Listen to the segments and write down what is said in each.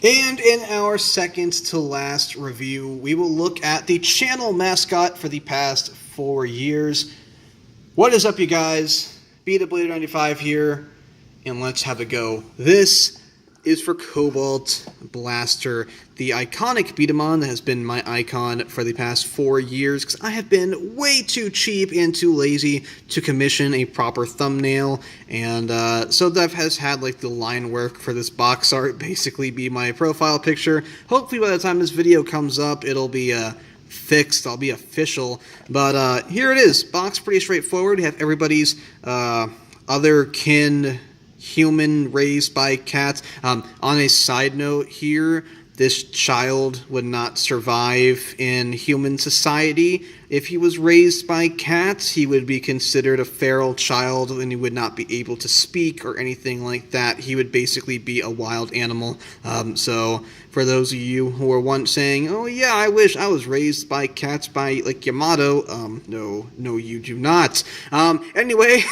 And in our second to last review, we will look at the channel mascot for the past 4 years. What is up, you guys? Bdaman here, and let's have a go. This is for Cobalt Blaster, the iconic Bdaman that has been my icon for the past 4 years, because I have been way too cheap and too lazy to commission a proper thumbnail, and so that has had like the line work for this box art basically be my profile picture. Hopefully by the time this video comes up, it'll be fixed, I'll be official, but here it is. Box pretty straightforward. You have everybody's other kin human raised by cats. On a side note here, this child would not survive in human society. If he was raised by cats, he would be considered a feral child and he would not be able to speak or anything like that. He would basically be a wild animal. So for those of you who were once saying, oh yeah, I wish I was raised by cats by like Yamato, no you do not. Anyway,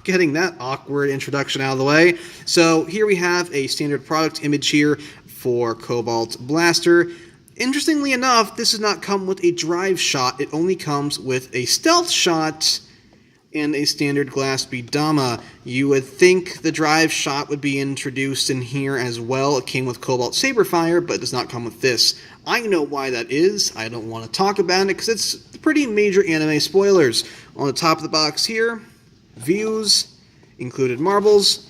getting that awkward introduction out of the way. So here we have a standard product image here for Cobalt Blaster. Interestingly enough, this does not come with a drive shot. It only comes with a stealth shot and a standard glass Bdaman. You would think the drive shot would be introduced in here as well. It came with Cobalt Saberfire, but it does not come with this. I know why that is. I don't want to talk about it because it's pretty major anime spoilers. On the top of the box here, views, included marbles,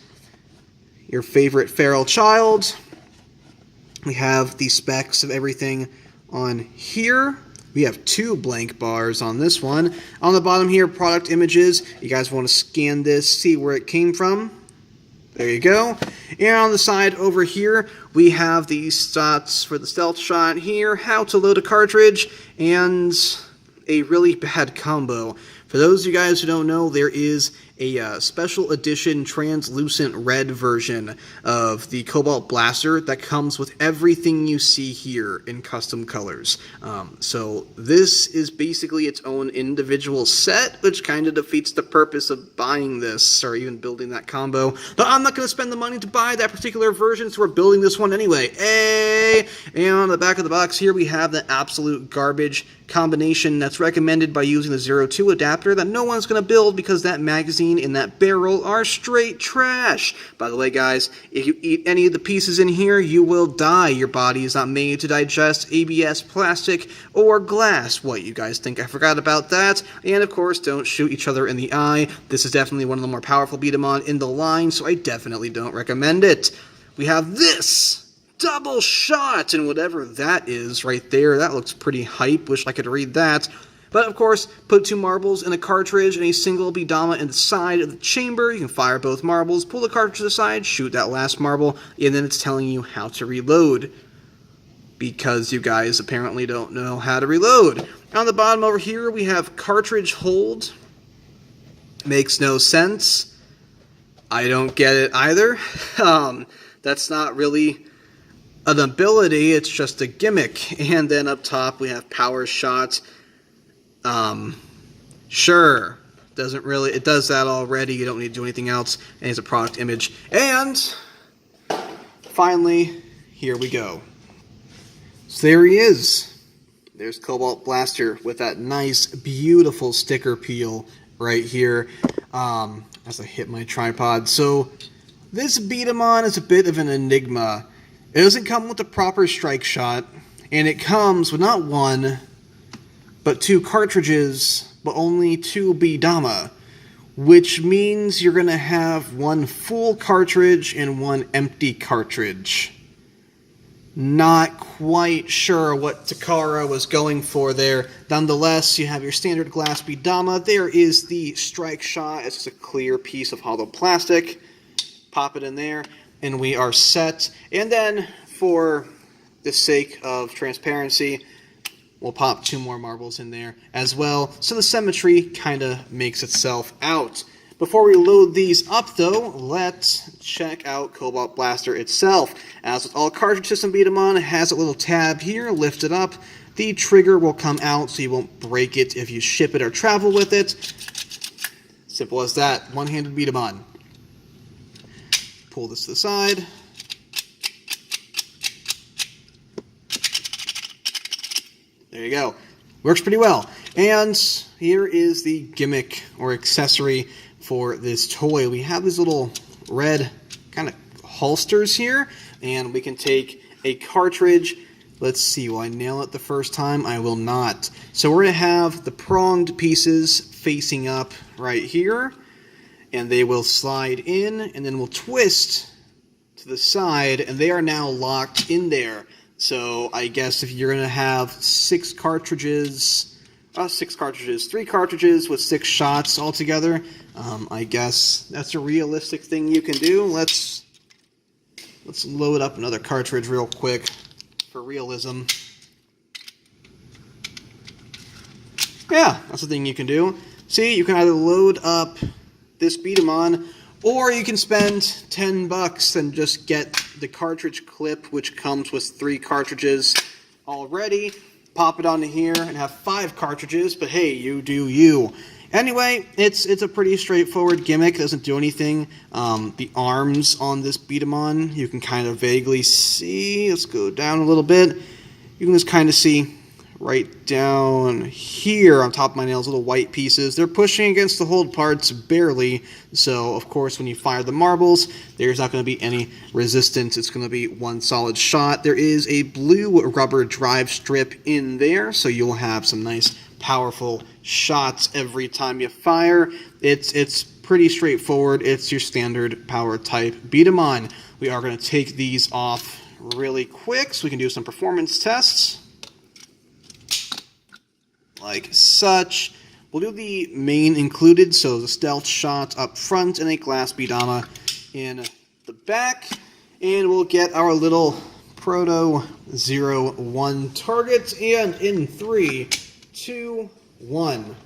your favorite feral child. We have the specs of everything on here. We have 2 blank bars on this one. On the bottom here, product images. You guys want to scan this, see where it came from. There you go. And on the side over here, we have the stats for the stealth shot here, how to load a cartridge, and a really bad combo. For those of you guys who don't know, there is a special edition translucent red version of the Cobalt Blaster that comes with everything you see here in custom colors. So this is basically its own individual set, which kind of defeats the purpose of buying this or even building that combo. But I'm not going to spend the money to buy that particular version, so we're building this one anyway. Hey! And on the back of the box here, we have the absolute garbage combination that's recommended by using the 02 adapter that no one's going to build because that magazine in that barrel are straight trash. By the way, guys, if you eat any of the pieces in here, you will die. Your body is not made to digest ABS plastic or glass. What, you guys think I forgot about that? And of course, don't shoot each other in the eye. This is definitely one of the more powerful Bdaman in the line, so I definitely don't recommend it. We have this double shot, and whatever that is right there, that looks pretty hype. Wish I could read that. But of course, put 2 marbles in a cartridge and a single Bdaman in the side of the chamber. You can fire both marbles, pull the cartridge to the side, shoot that last marble, and then it's telling you how to reload. Because you guys apparently don't know how to reload. On the bottom over here, we have cartridge hold. Makes no sense. I don't get it either. That's not really an ability, it's just a gimmick. And then up top, we have power shot. Sure, doesn't really, it does that already, you don't need to do anything else, and it's a product image. And finally, here we go. So there he is. There's Cobalt Blaster with that nice, beautiful sticker peel right here, as I hit my tripod. So this Bdaman is a bit of an enigma. It doesn't come with a proper strike shot, and it comes with not 1, but 2 cartridges, but only 2 Bdaman, which means you're going to have 1 full cartridge and 1 empty cartridge. Not quite sure what Takara was going for there. Nonetheless, you have your standard glass Bdaman. There is the strike shot. It's just a clear piece of hollow plastic. Pop it in there, and we are set. And then, for the sake of transparency, we'll pop 2 more marbles in there as well, so the symmetry kind of makes itself out. Before we load these up, though, let's check out Cobalt Blaster itself. As with all cartridge system Bdaman, it has a little tab here. Lift it up. The trigger will come out, so you won't break it if you ship it or travel with it. Simple as that. One-handed Bdaman. Pull this to the side. There you go. Works pretty well. And here is the gimmick or accessory for this toy. We have these little red kind of holsters here, and we can take a cartridge. Let's see, will I nail it the first time? I will not. So we're going to have the pronged pieces facing up right here, and they will slide in, and then we'll twist to the side, and they are now locked in there. So I guess if you're going to have 3 cartridges with 6 shots altogether, I guess that's a realistic thing you can do. Let's load up another cartridge real quick for realism. Yeah, that's the thing you can do. See, you can either load up this Bdaman, or you can spend $10 and just get the cartridge clip, which comes with 3 cartridges already. Pop it onto here and have 5 cartridges, but hey, you do you. Anyway, it's a pretty straightforward gimmick. It doesn't do anything. The arms on this Bdaman, you can kind of vaguely see. Let's go down a little bit. You can just kind of see right down here on top of my nails, little white pieces. They're pushing against the hold parts barely, so of course when you fire the marbles, there's not going to be any resistance. It's going to be one solid shot. There is a blue rubber drive strip in there, so you'll have some nice powerful shots every time you fire. It's pretty straightforward. It's your standard power type Bdaman. We are going to take these off really quick so we can do some performance tests. Like such. We'll do the main included, so the stealth shot up front and a glass Bdama in the back. And we'll get our little Proto 01 target, and in 3, 2, 1.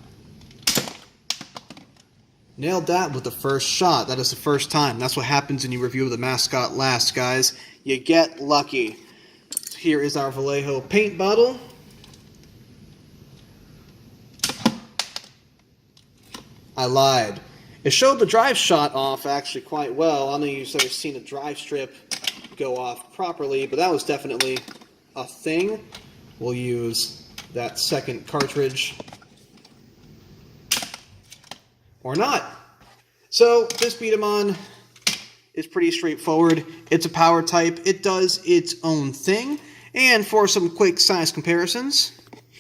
Nailed that with the first shot. That is the first time. That's what happens when you review the mascot last, guys. You get lucky. So here is our Vallejo paint bottle. I lied. It showed the drive shot off actually quite well. I don't know if you've ever seen a drive strip go off properly, but that was definitely a thing. We'll use that second cartridge. Or not. So this Bdaman is pretty straightforward. It's a power type. It does its own thing. And for some quick size comparisons,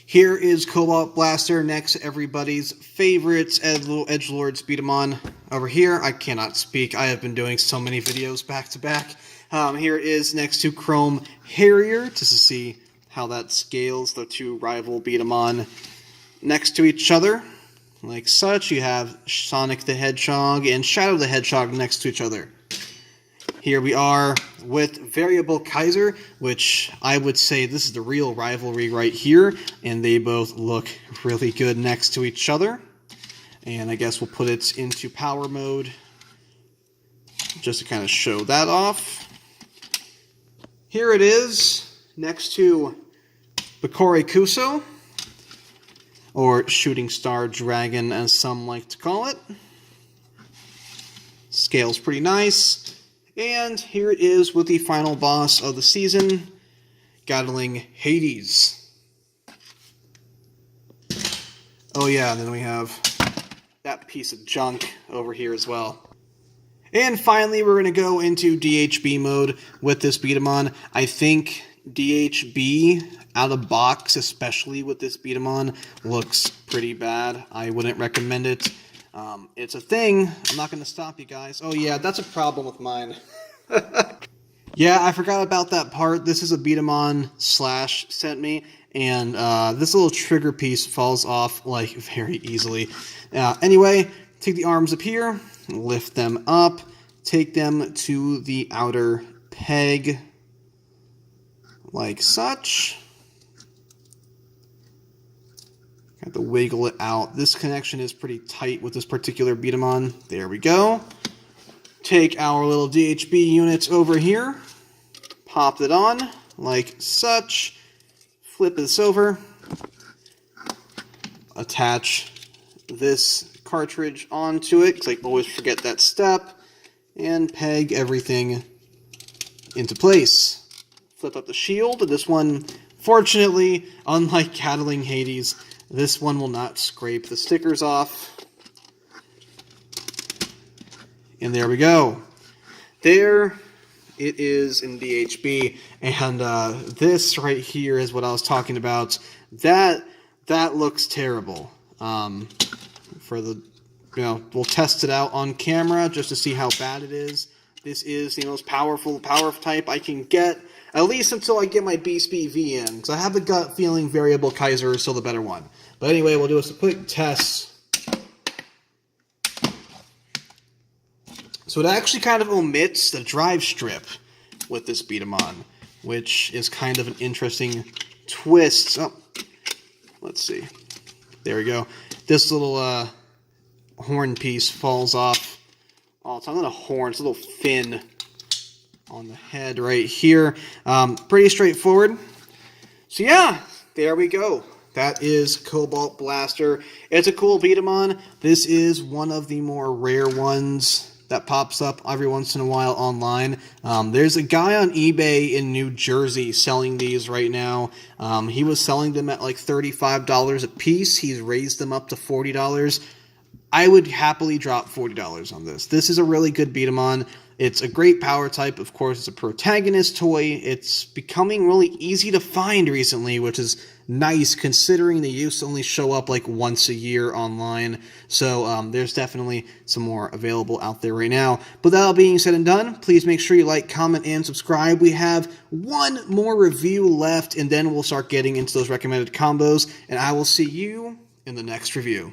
here is Cobalt Blaster next to everybody's favorite edgelord's Bdaman. Over here, I cannot speak. I have been doing so many videos back to back. Here is next to Chrome Harrier, just to see how that scales the 2 rival Bdaman next to each other. Like such, you have Sonic the Hedgehog and Shadow the Hedgehog next to each other. Here we are with Variable Kaiser, which I would say this is the real rivalry right here, and they both look really good next to each other. And I guess we'll put it into power mode just to kind of show that off. Here it is next to Bakore Kuso, or Shooting Star Dragon as some like to call it. Scale's pretty nice. And here it is with the final boss of the season, Gatling Hades. Oh yeah, and then we have that piece of junk over here as well. And finally, we're going to go into Dhb mode with this Bdaman. I think Dhb out of box, especially with this Bdaman, looks pretty bad. I wouldn't recommend it. It's a thing. I'm not going to stop you guys. Oh yeah, that's a problem with mine. Yeah, I forgot about that part. This is a Bdaman Slash sent me, and this little trigger piece falls off like very easily. Anyway, take the arms up here, lift them up, take them to the outer peg like such. Have to wiggle it out. This connection is pretty tight with this particular Bdaman. There we go. Take our little Dhb unit over here, pop it on like such, flip this over, attach this cartridge onto it, because I always forget that step, and peg everything into place. Flip up the shield, and this one Fortunately, unlike Gatling Hades, this one will not scrape the stickers off. And there we go. There it is in DHB. And this right here is what I was talking about. That looks terrible. For the, we'll test it out on camera just to see how bad it is. This is the most powerful power type I can get, at least until I get my Beast BV in, because I have a gut feeling Variable Kaiser is still the better one. But anyway, we'll do a quick test. So it actually kind of omits the drive strip with this Bdaman, which is kind of an interesting twist. Oh, let's see. There we go. This little horn piece falls off. Oh, it's not a horn, it's a little fin on the head right here. Pretty straightforward. So yeah, there we go. That is Cobalt Blaster. It's a cool Bdaman. This is one of the more rare ones that pops up every once in a while online. There's a guy on eBay in New Jersey selling these right now. He was selling them at like $35 a piece. He's raised them up to $40. I would happily drop $40 on this. This is a really good Bdaman. It's a great power type. Of course, it's a protagonist toy. It's becoming really easy to find recently, which is nice considering they used to only show up like once a year online. So there's definitely some more available out there right now. But that all being said and done, please make sure you like, comment, and subscribe. We have one more review left, and then we'll start getting into those recommended combos. And I will see you in the next review.